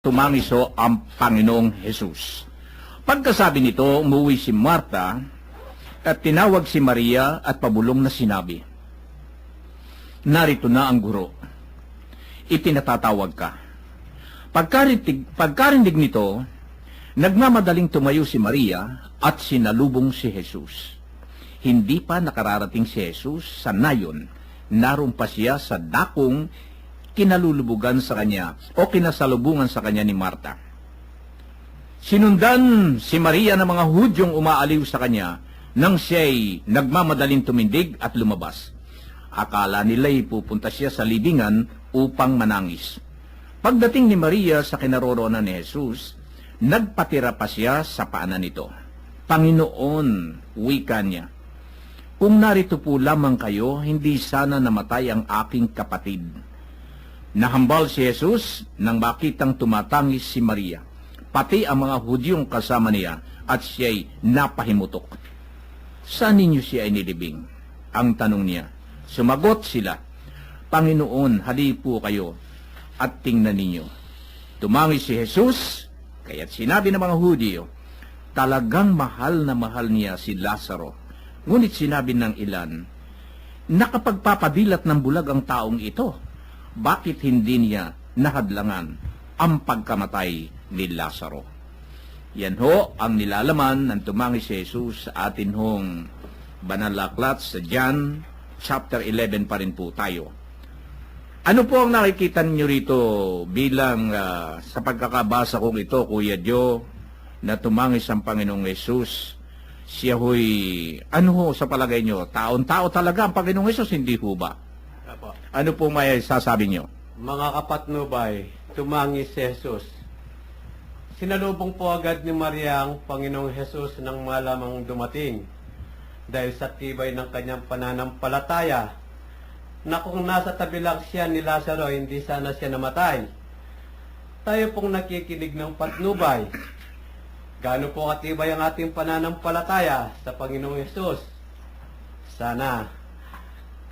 tumangiso ang Panginoong Hesus. Pagkasabi nito, umuwi si Marta at tinawag si Maria at pabulong na sinabi, "Narito na ang guro. Ipinatatawag ka." Pagkarinig nito, nagmamadaling tumayo si Maria at sinalubong si Jesus. Hindi pa nakararating si Jesus sa nayon, naroon pa siya sa dakong kinalulubugan sa kanya o kinasalubungan sa kanya ni Marta. Sinundan si Maria ng mga Hudyong umaaliw sa kanya nang siya'y nagmamadaling tumindig at lumabas. Akala nila'y pupunta siya sa libingan upang manangis. Pagdating ni Maria sa kinaroroonan ni Jesus, nagpatira pa siya sa paanan nito. "Panginoon," wika niya, "kung narito po lamang kayo, hindi sana namatay ang aking kapatid." Nahambal si Jesus nang makitang tumatangis si Maria, pati ang mga Hudyong kasama niya, at siya'y napahimutok. "Saan ninyo siya inilibing?" ang tanong niya. Sumagot sila, "Panginoon, hali po kayo at tingnan ninyo." Tumangis si Jesus, kaya't sinabi ng mga Hudyo, talagang mahal na mahal niya si Lazaro. Ngunit sinabi ng ilan, nakapagpapadilat ng bulag ang taong ito. Bakit hindi niya nahadlangan ang pagkamatay ni Lazaro? Yan ho ang nilalaman ng tumangis si Jesus sa atin hong banal na aklat sa John chapter 11 pa rin po tayo. Ano po ang nakikita niyo rito bilang sa pagkakabasa kong ito, Kuya Joe, na tumangis ang Panginoong Jesus? Siya ho'y, ano ho sa palagay niyo? Taon-tao talaga ang Panginoong Jesus, hindi ho ba? Apo. Ano po may sasabi niyo? Mga kapatnubay, tumangis si Jesus. Sinalubong po agad ni Maria ang Panginoong Jesus nang malamang dumating. Dahil sa tibay ng kanyang pananampalataya, na kung nasa tabi lang siya ni Lazaro, hindi sana siya namatay. Tayo pong nakikinig ng patnubay. Gaano po katibay ang ating pananampalataya sa Panginoong Hesus? Sana,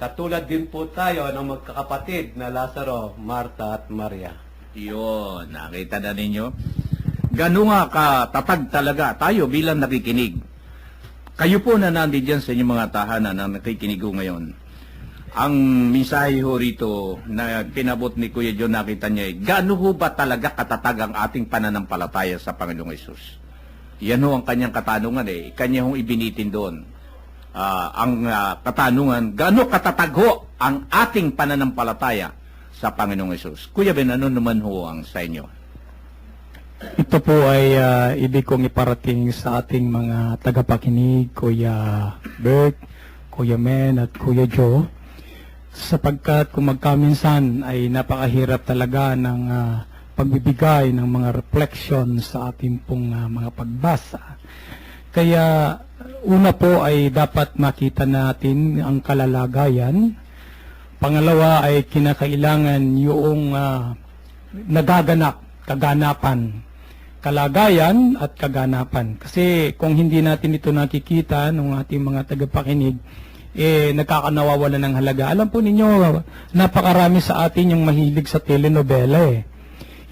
katulad din po tayo ng magkakapatid na Lazaro, Marta at Maria. Iyon, nakita na ninyo. Gano'n nga katatag talaga tayo bilang nakikinig. Kayo po na nandiyan sa inyong mga tahanan na nakikinig ko ngayon. Ang mensahe ho rito na pinabot ni Kuya John, nakita niya, gaano ho ba talaga katatag ang ating pananampalataya sa Panginoong Hesus? Yan ho ang kanyang katanungan Kanya hong ibinitin doon. Katanungan, gaano katatag ho ang ating pananampalataya sa Panginoong Hesus? Kuya Ben, ano naman ho ang sa inyo? Ito po ay ibig kong iparating sa ating mga tagapakinig, Kuya Bert, Kuya Men at Kuya Joe, sapagkat kung magkaminsan ay napakahirap talaga ng pagbibigay ng mga reflection sa ating pong mga pagbasa. Kaya una po ay dapat makita natin ang kalalagayan. Pangalawa ay kinakailangan yung kaganapan. Kalagayan at kaganapan. Kasi kung hindi natin ito nakikita ng ating mga tagapakinig, nagkakanawawala ng halaga. Alam po ninyo, napakarami sa atin yung mahilig sa telenovela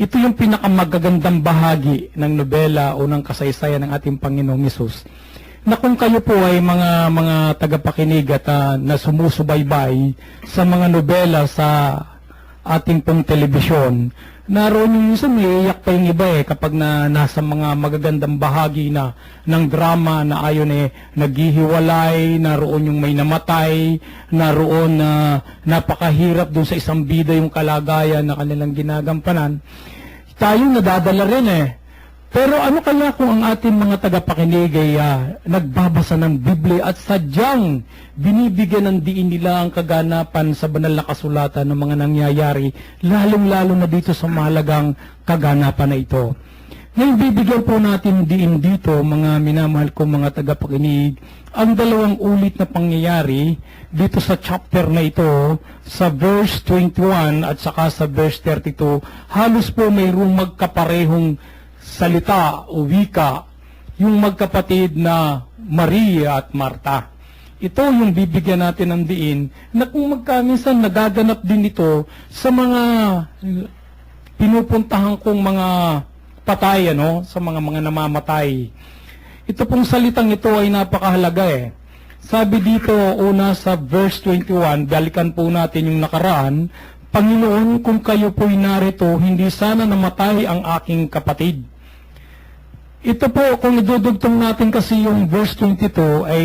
Ito yung pinakamagagandang bahagi ng nobela o ng kasaysayan ng ating Panginoong Hesus. Na kung kayo po ay mga tagapakinig at na sumusubaybay sa mga nobela sa ating pong telebisyon, naroon yung minsan may iyak pa yung iba kapag nasa mga magagandang bahagi na ng drama na ayon naghihiwalay, naroon yung may namatay, naroon na napakahirap dun sa isang bida yung kalagayan na kanilang ginagampanan. Tayo nadadala rin Pero ano kaya kung ang ating mga tagapakinig ay nagbabasa ng Biblia at sadyang binibigyan ng diin nila ang kaganapan sa banal na kasulatan ng mga nangyayari, lalong-lalo na dito sa mahalagang kaganapan na ito. Ngayon bibigyan po natin diin dito, mga minamahal ko mga tagapakinig, ang dalawang ulit na pangyayari dito sa chapter na ito, sa verse 21 at saka sa verse 32, halos po mayroong magkaparehong salita o wika, yung magkapatid na Maria at Marta. Ito yung bibigyan natin ng diin na kung magkaminsan nagaganap din ito sa mga pinupuntahan kong mga patay, sa mga namamatay. Ito pong salitang ito ay napakahalaga eh. Sabi dito, una sa verse 21, balikan po natin yung nakaraan, Panginoon, kung kayo po'y narito, hindi sana namatay ang aking kapatid. Ito po, kung idudugtong natin kasi yung verse 22, ay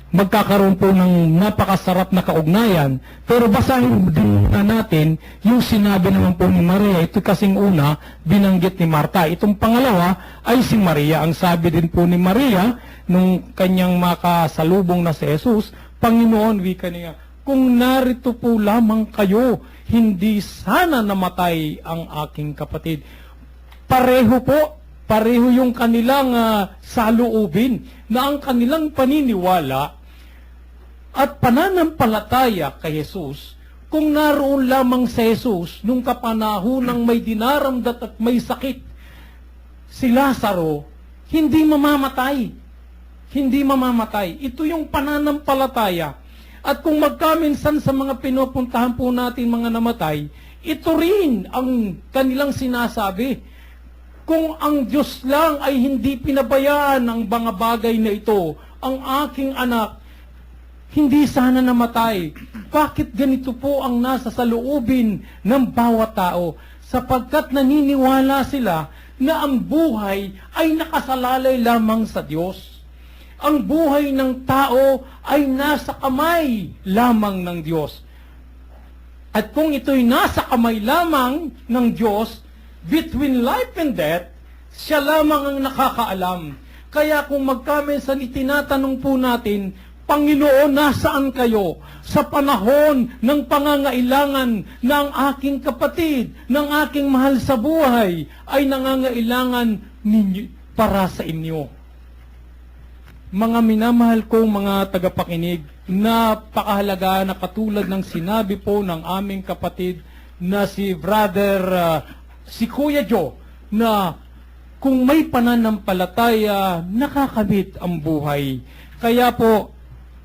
magkakaroon po ng napakasarap na kaugnayan. Pero basahin din na natin yung sinabi naman po ni Maria. Ito kasing una, binanggit ni Marta. Itong pangalawa ay si Maria. Ang sabi din po ni Maria, nung kanyang makasalubong na si Jesus, Panginoon, wika niya, kung narito po lamang kayo, hindi sana namatay ang aking kapatid. Pareho yung kanilang saloobin na ang kanilang paniniwala at pananampalataya kay Jesus, kung naroon lamang si Jesus nung kapanahon ng may dinaramdat at may sakit, si Lazaro, hindi mamamatay. Hindi mamamatay. Ito yung pananampalataya. At kung magkaminsan sa mga pinupuntahan po natin mga namatay, ito rin ang kanilang sinasabi. Kung ang Diyos lang ay hindi pinabayaan ang mga bagay na ito, ang aking anak, hindi sana namatay. Bakit ganito po ang nasa saloobin ng bawat tao? Sapagkat naniniwala sila na ang buhay ay nakasalalay lamang sa Diyos. Ang buhay ng tao ay nasa kamay lamang ng Diyos. At kung ito'y nasa kamay lamang ng Diyos, between life and death, siya lamang ang nakakaalam. Kaya kung magkaminsan itinatanong po natin, Panginoon, nasaan kayo sa panahon ng pangangailangan ng aking kapatid, ng aking mahal sa buhay, ay nangangailangan ninyo, para sa inyo? Mga minamahal kong mga tagapakinig, napakahalaga na katulad ng sinabi po ng aming kapatid na si si Kuya Joe, na kung may pananampalataya, nakakamit ang buhay. Kaya po,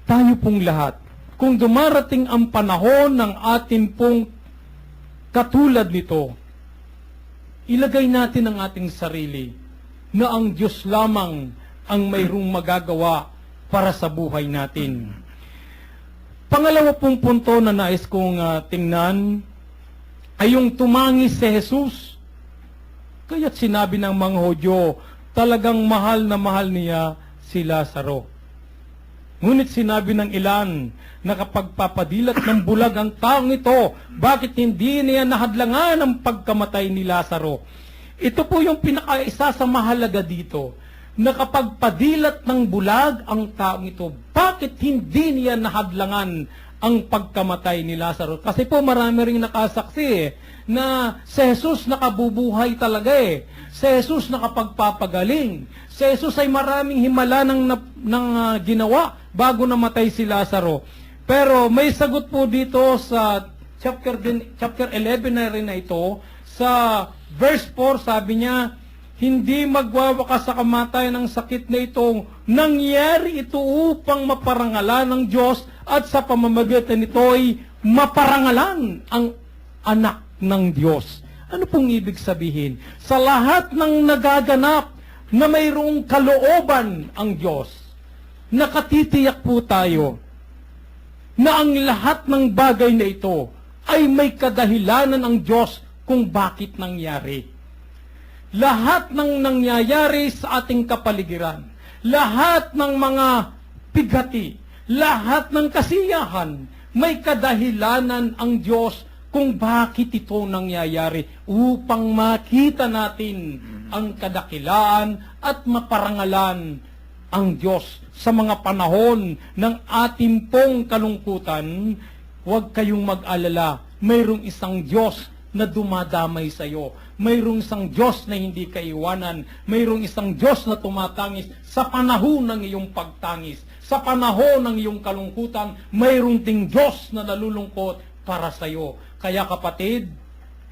tayo pong lahat, kung dumarating ang panahon ng atin pong katulad nito, ilagay natin ang ating sarili na ang Diyos lamang ang mayroong magagawa para sa buhay natin. Pangalawa pong punto na nais kong tingnan ay yung tumangis si Jesus. Kaya't sinabi ng mga Hudyo, talagang mahal na mahal niya si Lazaro. Ngunit sinabi ng ilan na kapag papadilat ng bulag ang taong ito, bakit hindi niya nahadlangan ang pagkamatay ni Lazaro? Ito po yung pinakaisa sa mahalaga dito, na kapag padilat ng bulag ang taong ito, bakit hindi niya nahadlangan ang pagkamatay ni Lazaro? Kasi po marami ring nakasaksi na si Jesus nakabubuhay talaga Si Jesus nakapagpapagaling. Si Jesus ay maraming himala ng ginawa bago namatay si Lazaro. Pero may sagot po dito sa chapter 11 na rin na ito. Sa verse 4 sabi niya, hindi magwawakas sa kamatayan ng sakit na itong nangyari ito upang maparangalan ng Diyos at sa pamamagitan nito ay maparangalan ang anak ng Diyos. Ano pong ibig sabihin? Sa lahat ng nagaganap na mayroong kalooban ang Diyos, nakatitiyak po tayo na ang lahat ng bagay na ito ay may kadahilanan ang Diyos kung bakit nangyari. Lahat ng nangyayari sa ating kapaligiran, lahat ng mga bigati, lahat ng kasiyahan, may kadahilanan ang Diyos kung bakit ito nangyayari, upang makita natin ang kadakilaan at maparangalan ang Diyos sa mga panahon ng ating pong kalungkutan. Huwag kayong mag-alala, mayroong isang Diyos na dumadamay sa iyo. Mayroong isang Diyos na hindi kaiwanan. Mayroong isang Diyos na tumatangis sa panahon ng iyong pagtangis. Sa panahon ng iyong kalungkutan, mayroong ding Diyos na nalulungkot para sa iyo. Kaya kapatid,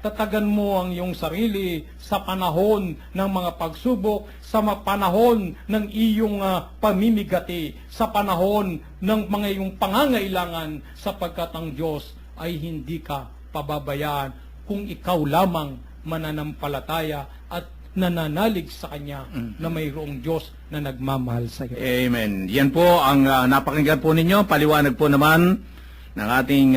tatagan mo ang iyong sarili sa panahon ng mga pagsubok, sa panahon ng iyong pamimigati, sa panahon ng mga iyong pangangailangan, sapagkat ang Diyos ay hindi ka pababayaan. kung ikaw lamang mananampalataya at nananalig sa Kanya na mayroong Diyos na nagmamahal sa iyo. Amen. Yan po ang napakinggan po ninyo. Paliwanag po naman ng ating